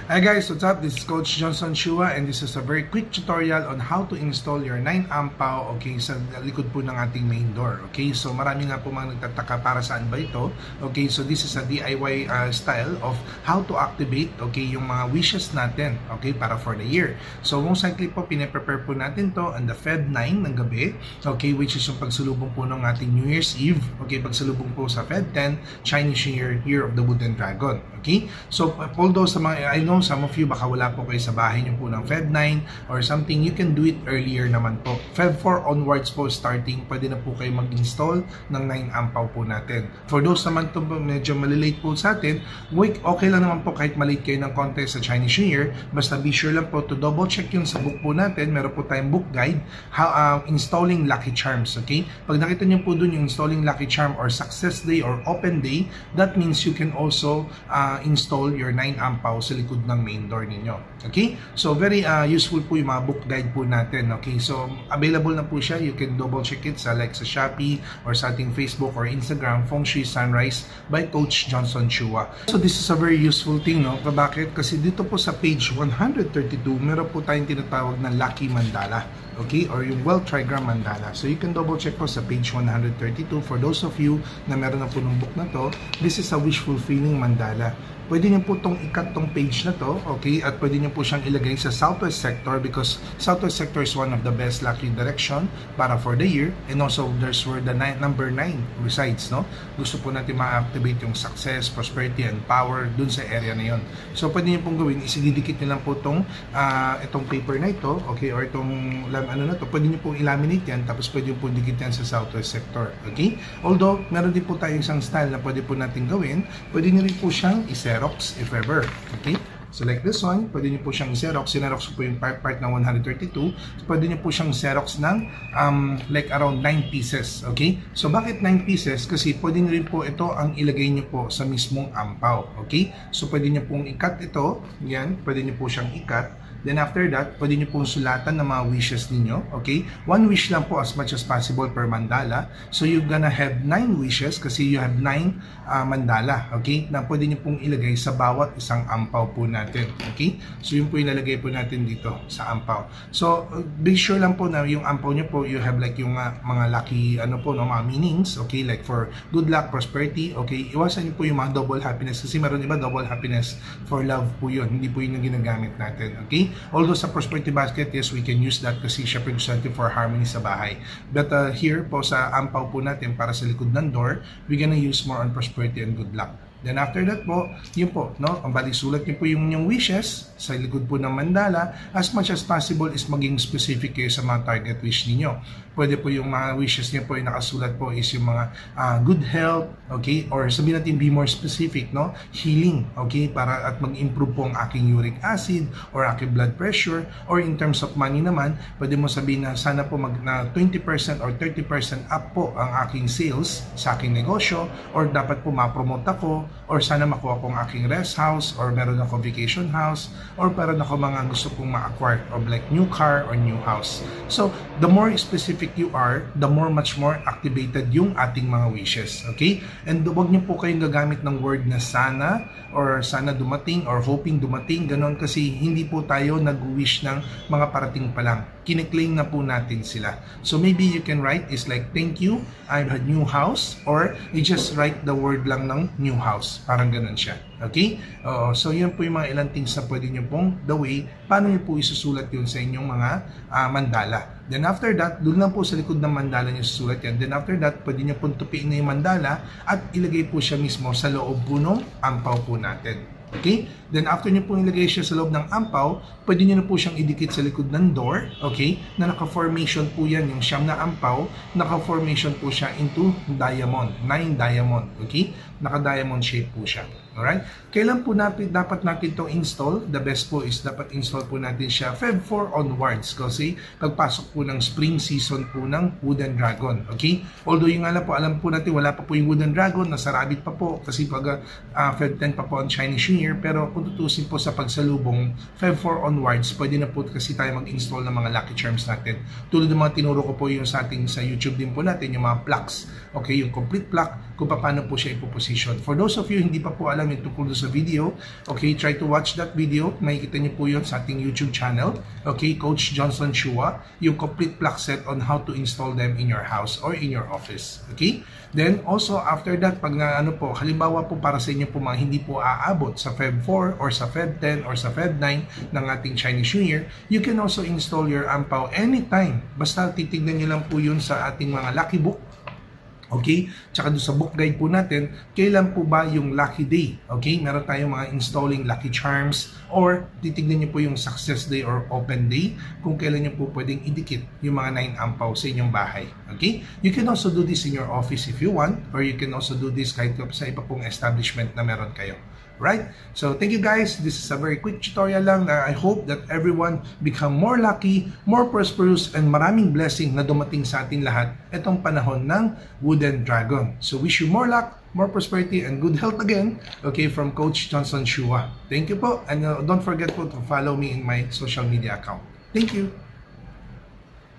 Hi guys, what's up? This is Coach Johnson Chua and this is a very quick tutorial on how to install your 9-amp PAO, okay, sa likod po ng ating main door. Okay, so marami nga po mga nagtataka para saan ba ito. Okay, so this is a DIY style of how to activate, okay, yung mga wishes natin, okay, para for the year. So most likely po, pinaprepare po natin to on the Feb 9 ng gabi, okay, which is yung pagsulubong po ng ating New Year's Eve, okay, pagsulubong po sa Feb 10, Chinese New Year, Year of the Wooden Dragon. Okay, so although sa mga, I know some of you baka wala po kayo sa bahay niyo po ng Feb 9 or something, you can do it earlier naman po. Feb 4 onwards po starting, pwede na po kayo mag-install ng 9-amp PAO po natin. For those naman to medyo malilate po sa atin, okay lang naman po kahit malate kayo ng konti sa Chinese New Year, basta be sure lang po to double check yung sa book po natin. Meron po tayong book guide, how installing Lucky Charms, okay? Pag nakita niyo po dun yung installing Lucky Charm or Success Day or Open Day, that means you can also install your 9-amp PAO sa likod ng main door ninyo. Okay? So very useful po yung mga book guide po natin. Okay? So available na po siya. You can double check it sa like sa Shopee or sa ating Facebook or Instagram, Feng Shui Sunrise by Coach Johnson Chua. So this is a very useful thing, no? Bakit? Kasi dito po sa page 132, meron po tayong tinatawag na Lucky Mandala. Okay, or yung Wealth Trigram Mandala. So you can double check po sa page 132. For those of you na meron na po ng book na to, this is a wish fulfilling mandala. Pwede niyo po itong ikat tong page na to, okay, at pwede niyo po siyang ilagay sa Southwest Sector because Southwest Sector is one of the best lucky direction para for the year, and also there's where the number 9 resides, no? Gusto po natin ma-activate yung success, prosperity, and power dun sa area na yon. So pwede niyo pong gawin, isididikit niyo lang po itong paper na ito, okay, or itong ano na to, pwede niyo pong ilaminate yan, tapos pwede niyo pong dikit yan sa Southwest Sector, okay? Although, meron din po tayong isang style na pwede po natin gawin, pwede niyo rin po siyang i-Xerox if ever, okay? So like this one, pwede niyo po siyang i-Xerox. Sinerox po yung part ng 132. So, pwede niyo po siyang Xerox ng like around 9 pieces, okay? So bakit 9 pieces? Kasi pwede niyo rin po ito ang ilagay niyo po sa mismong ampaw, okay? So pwede niyo pong i-cut ito, yan, pwede niyo po siyang i-cut. Then after that, pwede niyo pong sulatan ng mga wishes ninyo, okay? One wish lang po as much as possible per mandala. So you're gonna have 9 wishes kasi you have 9 mandala, okay? Na pwede niyo pong ilagay sa bawat isang ampaw po natin, okay? So yun po yung ilalagay po natin dito sa ampaw. So be sure lang po na yung ampaw niyo po, you have like yung mga lucky, ano po, no, mga meanings, okay? Like for good luck, prosperity, okay? Iwasan niyo po yung mga double happiness kasi meron iba double happiness for love po yun. Hindi po yun yung ginagamit natin, okay? Although sa prosperity basket, yes, we can use that kasi syempre gusto natin for harmony sa bahay. But here po sa ampaw po natin para sa likod ng door, we're gonna use more on prosperity and good luck. Then after that po, yun po, no? Ang sulat niyo po yung inyong wishes sa likod po ng mandala. As much as possible is maging specific kayo sa mga target wish niyo. Pwede po yung mga wishes niyo po yung nakasulat po is yung mga good health, okay? Or sabihin natin be more specific, no? Healing, okay? Para at mag-improve po ang aking uric acid or aking blood pressure. Or in terms of money naman, pwede mo sabihin na sana po na 20% or 30% up po ang aking sales sa aking negosyo, or dapat po ma-promote ako, or sana makuha ko ang aking rest house, or meron ako vacation house, or meron ako mga gusto kong ma-acquire of like new car or new house. So, the more specific you are, the much more activated yung ating mga wishes, okay? And wag niyo po kayong gagamit ng word na sana, or sana dumating, or hoping dumating, ganon, kasi hindi po tayo nag-wish ng mga parating pa lang. Kine-claim na po natin sila. So maybe you can write is like, thank you, I've had new house, or you just write the word lang ng new house. Parang ganun siya. Okay? So yun po yung mga ilang things na pwede nyo pong the way, paano nyo po isusulat yun sa inyong mga mandala. Then after that, doon lang po sa likod ng mandala nyo susulat yan. Then after that, pwede nyo pong tupiin na yung mandala at ilagay po siya mismo sa loob po ng ampaw po natin. Okay? Then after nyo pong ilagay siya sa loob ng ampaw, pwede nyo na po siyang idikit sa likod ng door, okay? Na naka-formation po yan, yung siyam na ampaw, naka-formation po siya into diamond, 9 diamond, okay? Naka-diamond shape po siya. Alright? Kailan po dapat natin itong install? The best po is dapat install po natin siya Feb 4 onwards kasi pagpasok po ng spring season po ng Wooden Dragon. Okay? Although yung alam po natin wala pa po yung Wooden Dragon, nasa rabbit pa po kasi pag Feb 10 pa po ang Chinese New Year, pero kung tutusin po sa pagsalubong Feb 4 onwards, pwede na po kasi tayo mag-install ng mga Lucky Charms natin. Tulad ng mga tinuro ko po yung sa ating sa YouTube din po natin, yung mga plaques. Okay? Yung complete plaque, kung paano po siya ipoposition. For those of you hindi pa po alam alam yung tungkol sa video, okay, try to watch that video. Makikita niyo po yun sa ating YouTube channel, okay, Coach Johnson Chua, yung complete plug set on how to install them in your house or in your office, okay? Then also after that, pag na ano po, halimbawa po para sa inyo po mga hindi po aabot sa Feb 4 or sa Feb 10 or sa Feb 9 ng ating Chinese New Year, you can also install your Ampao anytime. Basta titignan niyo lang po yun sa ating mga lucky book. Okay? Tsaka doon sa book guide po natin, kailan po ba yung lucky day? Okay? Meron tayong mga installing lucky charms or titignan niyo po yung success day or open day kung kailan niyo po pwedeng idikit yung mga 9 ampaw sa inyong bahay. Okay? You can also do this in your office if you want, or you can also do this kahit sa iba pong establishment na meron kayo. Right? So thank you guys. This is a very quick tutorial lang na I hope that everyone become more lucky, more prosperous, and maraming blessing na dumating sa ating lahat itong panahon ng Wooden Dragon. So wish you more luck, more prosperity, and good health again, okay, from Coach Johnson Chua. Thank you po, and don't forget po to follow me in my social media account. Thank you.